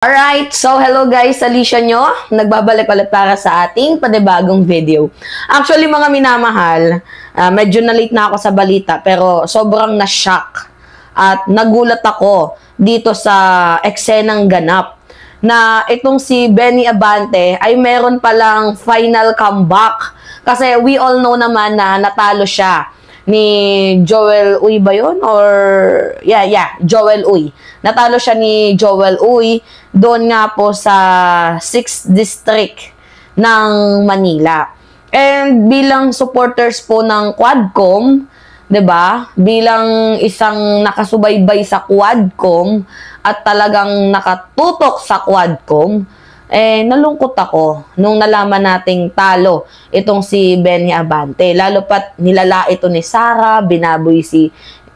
Alright, so hello guys, Alicia nyo. Nagbabalik ulit para sa ating panibagong video. Actually mga minamahal, medyo na-late na ako sa balita pero sobrang na-shock at nagulat ako dito sa eksenang ganap na itong si Benny Abante ay meron palang final comeback. Kasi we all know naman na natalo siya ni Joel Uy ba yun? Or, Joel Uy. Natalo siya ni Joel Uy doon nga po sa 6th District ng Manila. And bilang supporters po ng Quadcom, 'di ba? Bilang isang nakasubaybay sa Quadcom at talagang nakatutok sa Quadcom, nalungkot ako nung nalaman nating talo itong si Benny Abante. Lalo pat nilala ito ni Sara, binaboy si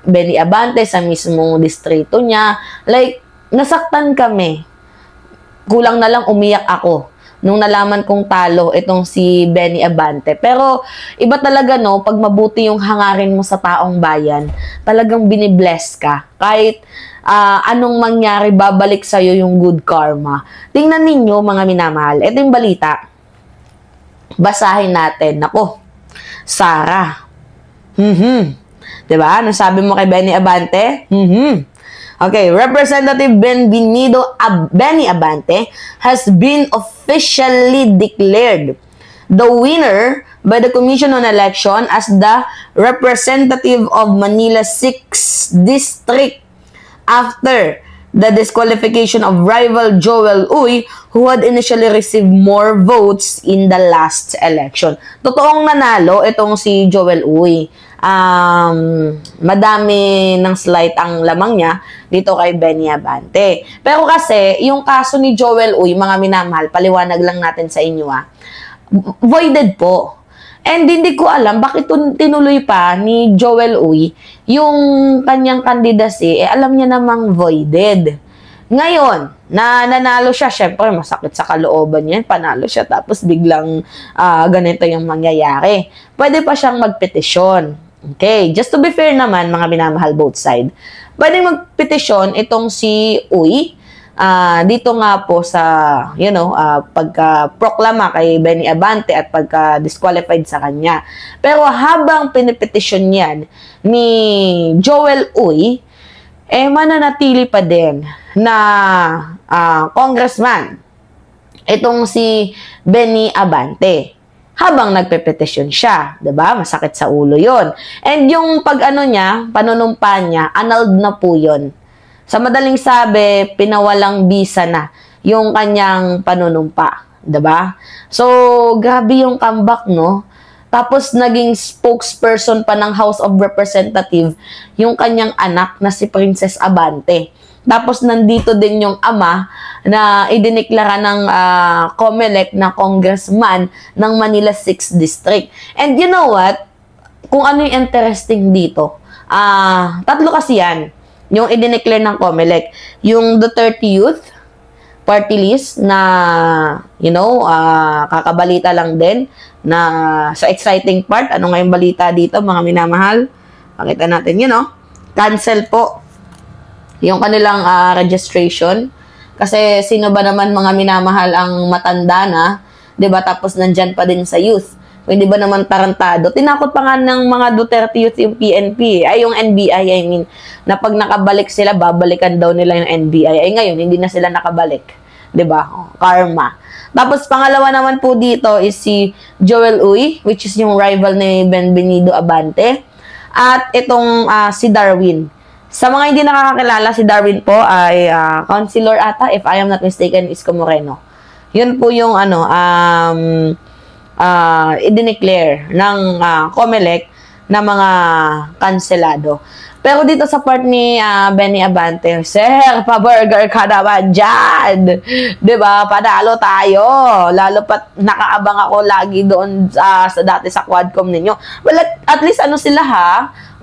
Benny Abante sa mismong distrito niya. Like, nasaktan kami. Kulang na lang umiyak ako nung nalaman kong talo itong si Benny Abante. Pero, iba talaga no, pag mabuti yung hangarin mo sa taong bayan, talagang binibless ka. Kahit anong mangyari, babalik sa'yo yung good karma. Tingnan ninyo, mga minamahal. Ito yung balita. Basahin natin. Ako, Sara. Diba? Ano sabi mo kay Benny Abante? Okay, Representative Benny Abante has been officially declared the winner by the Commission on Election as the representative of Manila 6th District after the disqualification of rival Joel Uy, who had initially received more votes in the last election. Totoong nanalo itong si Joel Uy. Madami ng slight ang lamang niya dito kay Benny Abante. Pero kasi, yung kaso ni Joel Uy, mga minamahal, paliwanag lang natin sa inyo voided po. And hindi ko alam bakit tinuloy pa ni Joel Uy yung kanyang candidacy, alam niya namang voided. Ngayon, na nanalo siya, syempre masakit sa kalooban niya, panalo siya tapos biglang ganito yung mangyayari. Pwede pa siyang magpetisyon. Okay, just to be fair naman, mga minamahal both side, pwede magpetisyon itong si Uy, dito nga po sa, pagka-proklama kay Benny Abante at pagka-disqualified sa kanya. Pero habang pinipetisyon yan ni Joel Uy, mananatili pa din na congressman itong si Benny Abante. Habang nagpe-petition siya, 'di ba? Masakit sa ulo 'yon. And yung panunumpa niya, annulled na po 'yon. Sa madaling sabi, pinawalang bisa na yung kanyang panunumpa, 'di ba? So, grabe yung comeback, no? Tapos naging spokesperson pa ng House of Representatives yung kanyang anak na si Princess Abante. Tapos nandito din yung ama na idineklara ng COMELEC na congressman ng Manila 6th District. And you know what? Kung ano yung interesting dito, tatlo kasi yan. Yung idineclare ng COMELEC. Yung Duterte Youth Party List na, kakabalita lang din na sa exciting part. Ano nga yung balita dito, mga minamahal? Pakita natin yun, cancel po yung kanilang registration. Kasi sino ba naman, mga minamahal, ang matanda na, 'di ba? Tapos nandyan pa din sa youth. Hindi ba naman tarantado? Tinakot pa nga ng mga Duterte Youth yung PNP, yung NBI, na pag nakabalik sila, babalikan daw nila yung NBI. Ngayon, hindi na sila nakabalik. 'Di ba? Karma. Tapos pangalawa naman po dito is si Joel Uy, which is yung rival ni Benvenido Abante. At itong si Darwin. Sa mga hindi nakakakilala, si Darwin po ay councilor ata, if I am not mistaken, Isko Moreno. Yun po yung i-declare ng COMELEC na mga kanselado. Pero dito sa part ni Benny Abante, Sir, pa-burger ka naman dyan. Diba? Padalo tayo. Lalo pat nakaabang ako lagi doon sa dati sa Quadcom ninyo. Well, at least sila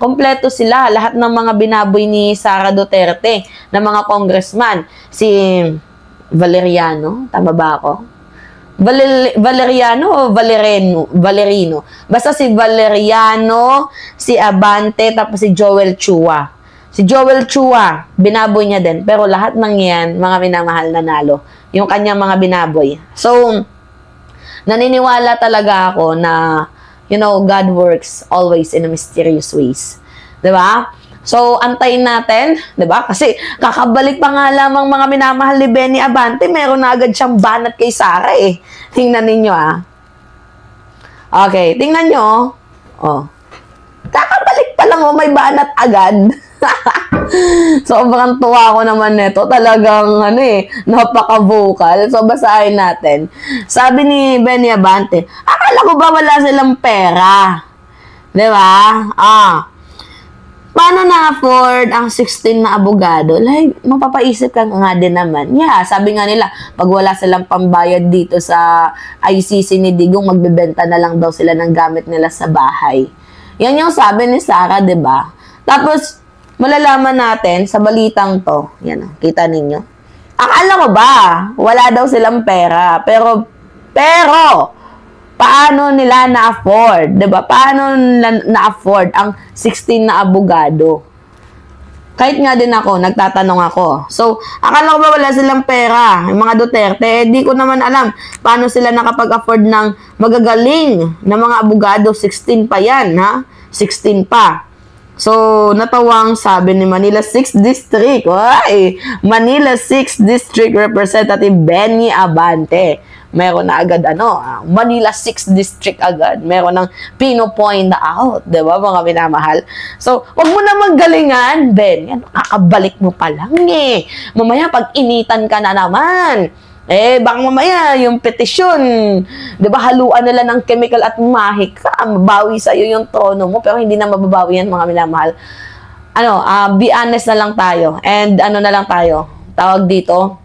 kompleto sila. Lahat ng mga binaboy ni Sara Duterte na mga congressman. Si Valeriano, tama ba ako? Valeriano o Valerino? Basta si Valeriano, si Abante, tapos si Joel Chua. Si Joel Chua, binaboy niya din. Pero lahat ng yan, mga minamahal, nanalo. Yung kanyang mga binaboy. So, naniniwala talaga ako na, you know, God works always in a mysterious ways. Diba? So, antayin natin, 'di ba? Kasi kakabalik pa nga lamang mga minamahal ni Benny Abante, meron na agad siyang banat kay Sara eh. Tingnan ninyo ah. Okay, tingnan nyo. Oh. Kakabalik pa lang, oh, may banat agad. Sobrang tuwa ko naman nito. Talagang napaka-vocal. So, basahin natin. Sabi ni Benny Abante, akala ko ba wala silang pera? 'Di ba? Paano na-afford ang 16 na abogado? Like, mapapaisip ka nga din naman. Yeah, sabi nga nila, pag wala silang pambayad dito sa ICC ni Digong, magbebenta na lang daw sila ng gamit nila sa bahay. Yan yung sabi ni Sara, 'di ba? Tapos, malalaman natin sa balitang to. Yan, kita ninyo. Akala ko ba, wala daw silang pera. Pero, paano nila na-afford? Diba? Paano na-afford ang 16 na abogado? Kahit nga din ako, nagtatanong ako. So, akala ko ba wala silang pera? Yung mga Duterte, di ko naman alam paano sila nakapag-afford ng magagaling na mga abogado. 16 pa yan, ha? 16 pa. So, natawang sabi ni Manila 6th District. Ay, Manila 6th District Representative Benny Abante. Meron na agad Manila 6th District agad. Meron ng pino-point out, 'di ba, mga minamahal? So, wag mo na maggalingan, Ben. Yan, kakabalik mo pa lang eh. Mamaya pag initan ka na naman. Baka mamaya yung petisyon, 'di ba, haluan nila ng chemical at mahik ka, mabawi sa iyo yung trono mo, pero hindi na mababawi yan, mga minamahal. Be honest na lang tayo. And na lang tayo. Tawag dito,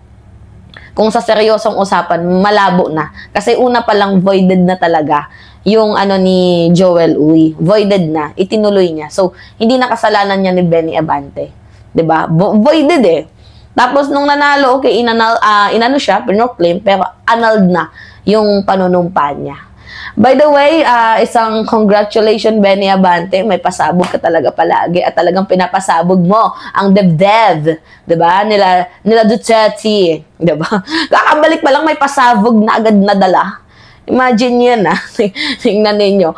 kung sa seryosong usapan, malabo na. Kasi una pa lang, voided na talaga yung ni Joel Uy. Voided na. Itinuloy niya. So, hindi na kasalanan niya ni Benny Abante. 'Di ba? Voided eh. Tapos, nung nanalo, okay, inano siya, pinoclaim, pero annulled na yung panunumpa niya. By the way, isang congratulations, Benny Abante. May pasabog ka talaga palagi at talagang pinapasabog mo ang DevDev, 'di ba? Nila Duterte, 'di ba? Kakabalik pa lang, may pasabog na agad nadala. Imagine yan, tingnan ninyo.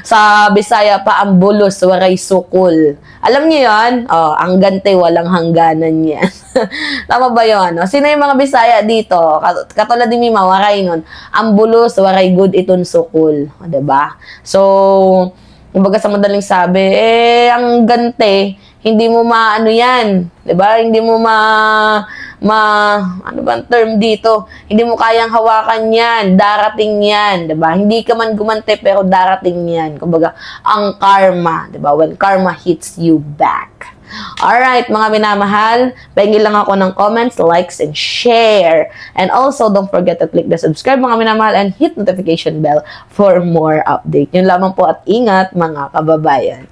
Sa Bisaya pa, ang bulos, waray sukol. Alam niyo yan? Ang gante, walang hangganan yan. Tama ba yun? Sino yung mga Bisaya dito? Katulad ni Mima, waray nun. Ang bulos, waray good, iton sukol. Diba? So, kumbaga sa madaling sabi, ang gante, hindi mo yan. Diba? Hindi mo ano bang term dito? Hindi mo kayang hawakan yan. Darating yan. Diba? Hindi ka man gumante, pero darating yan. Kumbaga, ang karma. Diba? When karma hits you back. Alright, mga minamahal, pahingin lang ako ng comments, likes, and share. And also, don't forget to click the subscribe, mga minamahal, and hit notification bell for more update. Yun lamang po at ingat, mga kababayan.